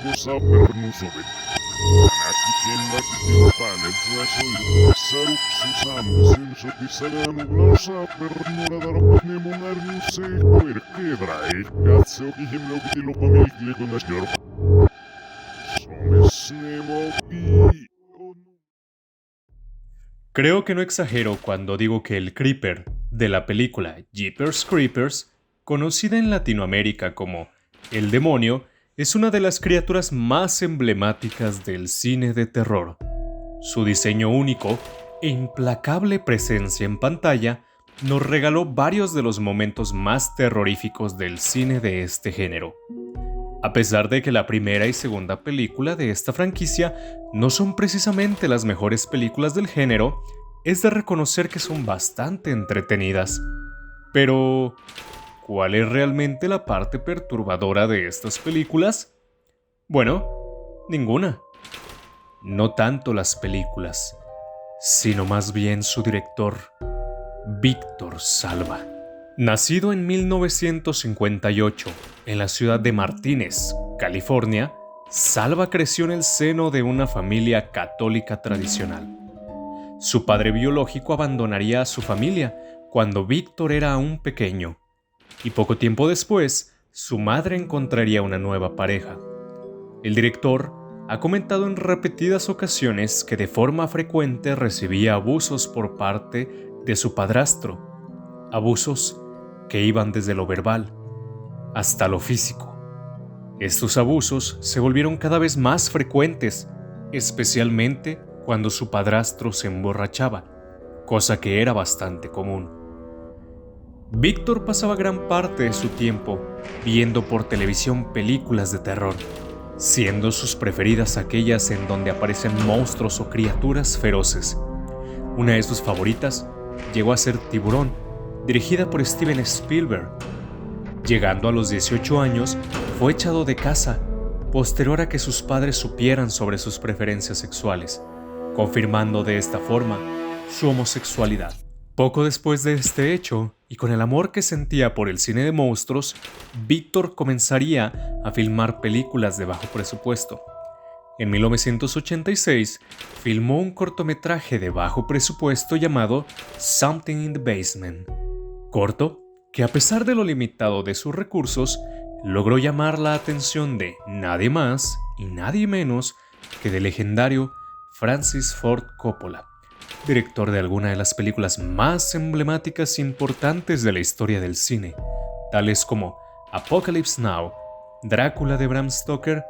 Cosa per nusovet. Nakikenda kipanet saru susam sinsotisaranu blausa per nuradaro nemonarnuse querquebra cazzo che himno che lo pamigli con la signor. Creo que no exagero cuando digo que el Creeper de la película Jeepers Creepers, conocida en Latinoamérica como El Demonio, es una de las criaturas más emblemáticas del cine de terror. Su diseño único e implacable presencia en pantalla nos regaló varios de los momentos más terroríficos del cine de este género. A pesar de que la primera y segunda película de esta franquicia no son precisamente las mejores películas del género, es de reconocer que son bastante entretenidas. Pero, ¿cuál es realmente la parte perturbadora de estas películas? Bueno, ninguna. No tanto las películas, sino más bien su director, Víctor Salva. Nacido en 1958 en la ciudad de Martínez, California, Salva creció en el seno de una familia católica tradicional. Su padre biológico abandonaría a su familia cuando Víctor era aún pequeño, y poco tiempo después, su madre encontraría una nueva pareja. El director ha comentado en repetidas ocasiones que de forma frecuente recibía abusos por parte de su padrastro, abusos que iban desde lo verbal hasta lo físico. Estos abusos se volvieron cada vez más frecuentes, especialmente cuando su padrastro se emborrachaba, cosa que era bastante común. Víctor pasaba gran parte de su tiempo viendo por televisión películas de terror, siendo sus preferidas aquellas en donde aparecen monstruos o criaturas feroces. Una de sus favoritas llegó a ser Tiburón, dirigida por Steven Spielberg. Llegando a los 18 años, fue echado de casa, posterior a que sus padres supieran sobre sus preferencias sexuales, confirmando de esta forma su homosexualidad. Poco después de este hecho, y con el amor que sentía por el cine de monstruos, Víctor comenzaría a filmar películas de bajo presupuesto. En 1986, filmó un cortometraje de bajo presupuesto llamado Something in the Basement. Corto que, a pesar de lo limitado de sus recursos, logró llamar la atención de nadie más y nadie menos que del legendario Francis Ford Coppola, director de algunas de las películas más emblemáticas e importantes de la historia del cine, tales como Apocalypse Now, Drácula de Bram Stoker,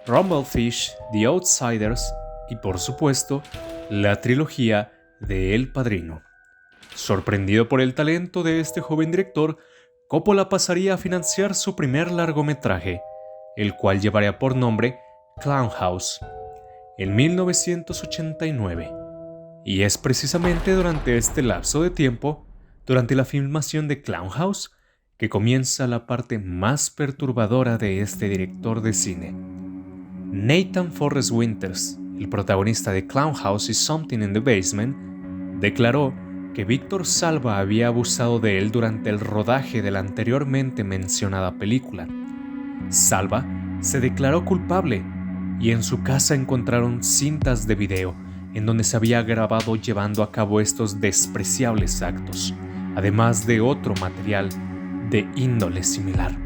Rumblefish, The Outsiders y, por supuesto, la trilogía de El Padrino. Sorprendido por el talento de este joven director, Coppola pasaría a financiar su primer largometraje, el cual llevaría por nombre Clown House, en 1989. Y es precisamente durante este lapso de tiempo, durante la filmación de Clown House, que comienza la parte más perturbadora de este director de cine. Nathan Forrest Winters, el protagonista de Clown House y Something in the Basement, declaró que Víctor Salva había abusado de él durante el rodaje de la anteriormente mencionada película. Salva se declaró culpable y en su casa encontraron cintas de video en donde se había grabado llevando a cabo estos despreciables actos, además de otro material de índole similar.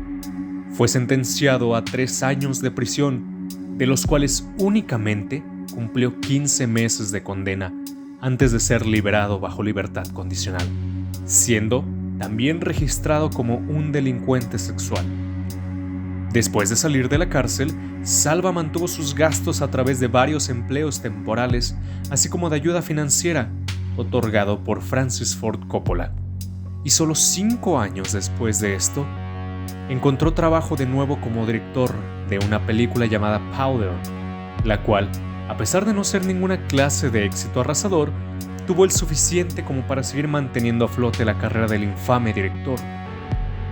Fue sentenciado a 3 años de prisión, de los cuales únicamente cumplió 15 meses de condena antes de ser liberado bajo libertad condicional, siendo también registrado como un delincuente sexual. Después de salir de la cárcel, Salva mantuvo sus gastos a través de varios empleos temporales, así como de ayuda financiera, otorgado por Francis Ford Coppola. Y solo 5 años después de esto, encontró trabajo de nuevo como director de una película llamada Powder, la cual, a pesar de no ser ninguna clase de éxito arrasador, tuvo el suficiente como para seguir manteniendo a flote la carrera del infame director.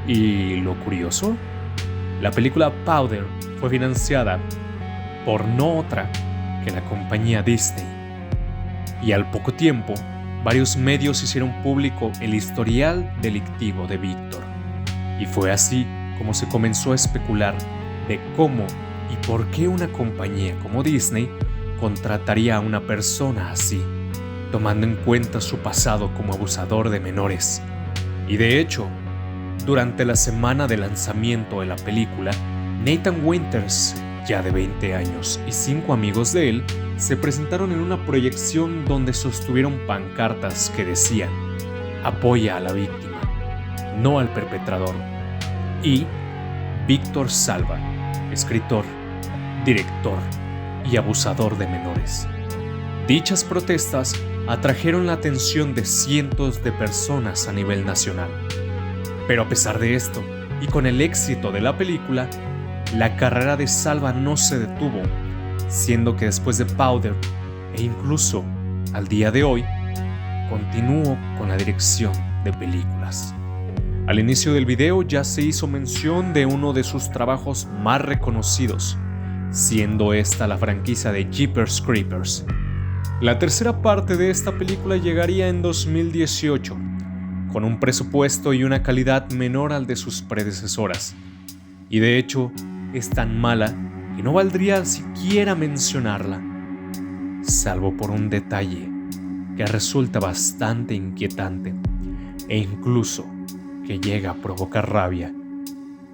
¿Y lo curioso? La película Powder fue financiada por no otra que la compañía Disney. Y al poco tiempo, varios medios hicieron público el historial delictivo de Víctor. Y fue así como se comenzó a especular de cómo y por qué una compañía como Disney contrataría a una persona así, tomando en cuenta su pasado como abusador de menores. Y de hecho, durante la semana de lanzamiento de la película, Nathan Winters, ya de 20 años, y 5 amigos de él se presentaron en una proyección donde sostuvieron pancartas que decían: apoya a la víctima, no al perpetrador. Y Víctor Salva, escritor, director y abusador de menores. Dichas protestas atrajeron la atención de cientos de personas a nivel nacional. Pero a pesar de esto, y con el éxito de la película, la carrera de Salva no se detuvo, siendo que después de Powder, e incluso al día de hoy, continuó con la dirección de películas. Al inicio del video ya se hizo mención de uno de sus trabajos más reconocidos, siendo esta la franquicia de Jeepers Creepers. La tercera parte de esta película llegaría en 2018, con un presupuesto y una calidad menor al de sus predecesoras. Y de hecho, es tan mala que no valdría siquiera mencionarla, salvo por un detalle que resulta bastante inquietante e incluso que llega a provocar rabia.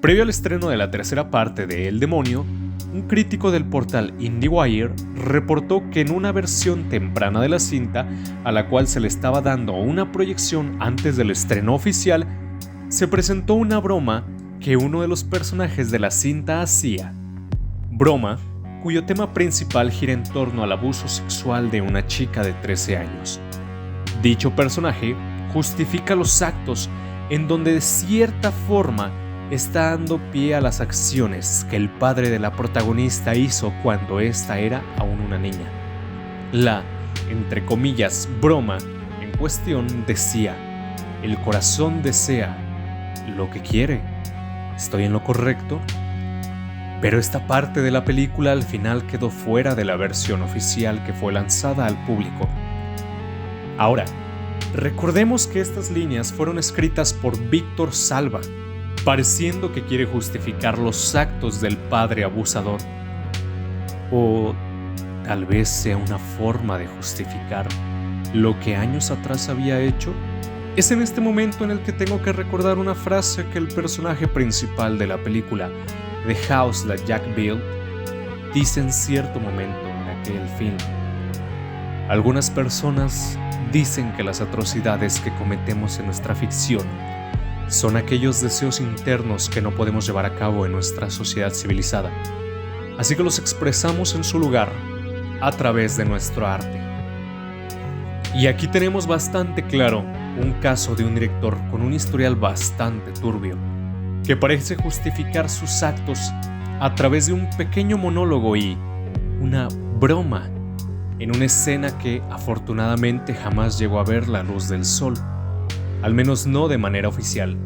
Previo al estreno de la tercera parte de El Demonio, un crítico del portal IndieWire reportó que en una versión temprana de la cinta, a la cual se le estaba dando una proyección antes del estreno oficial, se presentó una broma que uno de los personajes de la cinta hacía. Broma cuyo tema principal gira en torno al abuso sexual de una chica de 13 años. Dicho personaje justifica los actos en donde de cierta forma está dando pie a las acciones que el padre de la protagonista hizo cuando ésta era aún una niña. La, entre comillas, broma en cuestión decía: el corazón desea lo que quiere. ¿Estoy en lo correcto? Pero esta parte de la película al final quedó fuera de la versión oficial que fue lanzada al público. Ahora, recordemos que estas líneas fueron escritas por Víctor Salva, pareciendo que quiere justificar los actos del padre abusador. O tal vez sea una forma de justificar lo que años atrás había hecho. Es en este momento en el que tengo que recordar una frase que el personaje principal de la película The House That Jack Built dice en cierto momento en aquel film. Algunas personas dicen que las atrocidades que cometemos en nuestra ficción son aquellos deseos internos que no podemos llevar a cabo en nuestra sociedad civilizada, así que los expresamos en su lugar a través de nuestro arte. Y aquí tenemos bastante claro un caso de un director con un historial bastante turbio, que parece justificar sus actos a través de un pequeño monólogo y una broma en una escena que afortunadamente jamás llegó a ver la luz del sol, al menos no de manera oficial.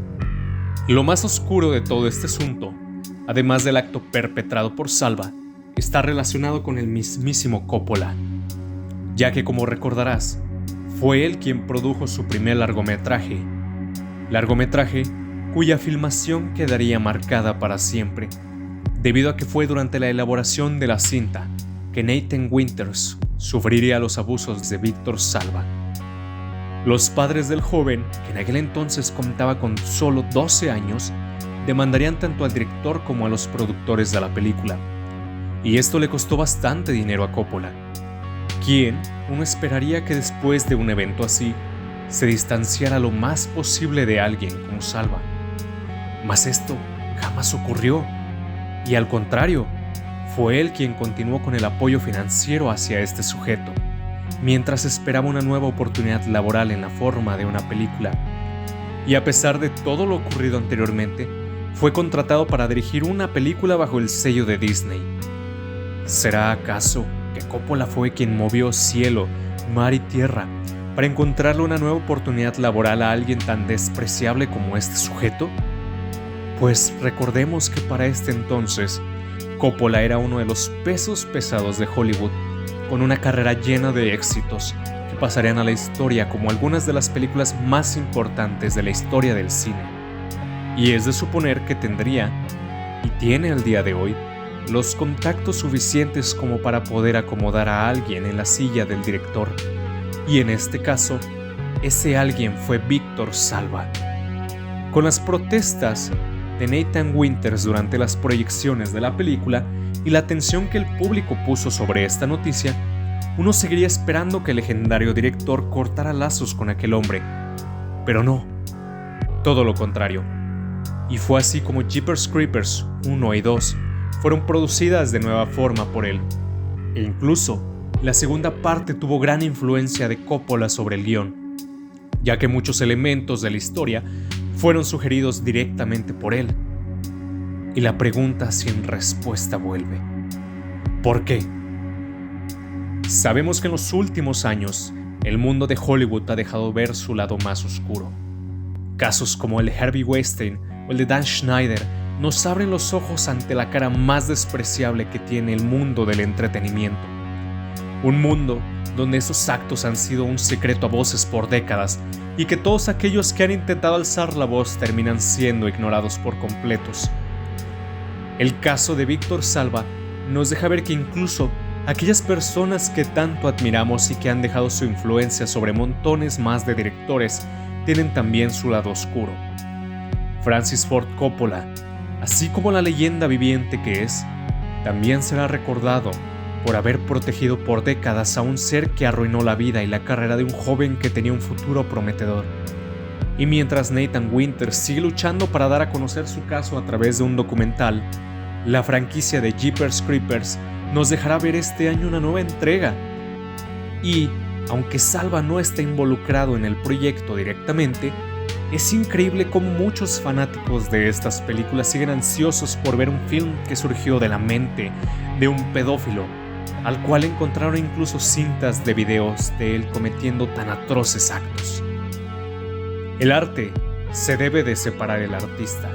Lo más oscuro de todo este asunto, además del acto perpetrado por Salva, está relacionado con el mismísimo Coppola, ya que, como recordarás, fue él quien produjo su primer largometraje cuya filmación quedaría marcada para siempre, debido a que fue durante la elaboración de la cinta que Nathan Winters sufriría los abusos de Víctor Salva. Los padres del joven, que en aquel entonces contaba con solo 12 años, demandarían tanto al director como a los productores de la película, y esto le costó bastante dinero a Coppola, quien uno esperaría que después de un evento así se distanciara lo más posible de alguien como Salva. Mas esto jamás ocurrió, y al contrario, fue él quien continuó con el apoyo financiero hacia este sujeto, mientras esperaba una nueva oportunidad laboral en la forma de una película. Y a pesar de todo lo ocurrido anteriormente, fue contratado para dirigir una película bajo el sello de Disney. ¿Será acaso que Coppola fue quien movió cielo, mar y tierra para encontrarle una nueva oportunidad laboral a alguien tan despreciable como este sujeto? Pues recordemos que para este entonces, Coppola era uno de los pesos pesados de Hollywood, con una carrera llena de éxitos que pasarían a la historia como algunas de las películas más importantes de la historia del cine. Y es de suponer que tendría, y tiene al día de hoy, los contactos suficientes como para poder acomodar a alguien en la silla del director. Y en este caso, ese alguien fue Víctor Salva. Con las protestas de Nathan Winters durante las proyecciones de la película y la atención que el público puso sobre esta noticia, uno seguiría esperando que el legendario director cortara lazos con aquel hombre. Pero no, todo lo contrario. Y fue así como Jeepers Creepers 1 y 2 fueron producidas de nueva forma por él. E incluso, la segunda parte tuvo gran influencia de Coppola sobre el guión, ya que muchos elementos de la historia fueron sugeridos directamente por él. Y la pregunta sin respuesta vuelve: ¿por qué? Sabemos que en los últimos años, el mundo de Hollywood ha dejado ver su lado más oscuro. Casos como el de Harvey Weinstein o el de Dan Schneider nos abren los ojos ante la cara más despreciable que tiene el mundo del entretenimiento. Un mundo donde esos actos han sido un secreto a voces por décadas y que todos aquellos que han intentado alzar la voz terminan siendo ignorados por completos. El caso de Víctor Salva nos deja ver que incluso aquellas personas que tanto admiramos y que han dejado su influencia sobre montones más de directores tienen también su lado oscuro. Francis Ford Coppola, así como la leyenda viviente que es, también será recordado por haber protegido por décadas a un ser que arruinó la vida y la carrera de un joven que tenía un futuro prometedor. Y mientras Nathan Winters sigue luchando para dar a conocer su caso a través de un documental, la franquicia de Jeepers Creepers nos dejará ver este año una nueva entrega. Y, aunque Salva no está involucrado en el proyecto directamente, es increíble cómo muchos fanáticos de estas películas siguen ansiosos por ver un film que surgió de la mente de un pedófilo, al cual encontraron incluso cintas de videos de él cometiendo tan atroces actos. El arte se debe de separar el artista.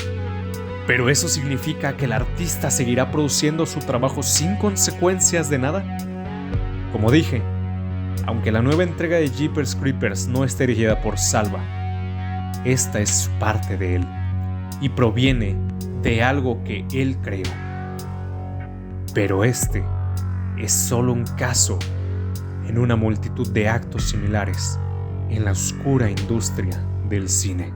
¿Pero eso significa que el artista seguirá produciendo su trabajo sin consecuencias de nada? Como dije, aunque la nueva entrega de Jeepers Creepers no esté dirigida por Salva, esta es parte de él y proviene de algo que él creó. Pero este es solo un caso en una multitud de actos similares en la oscura industria del cine.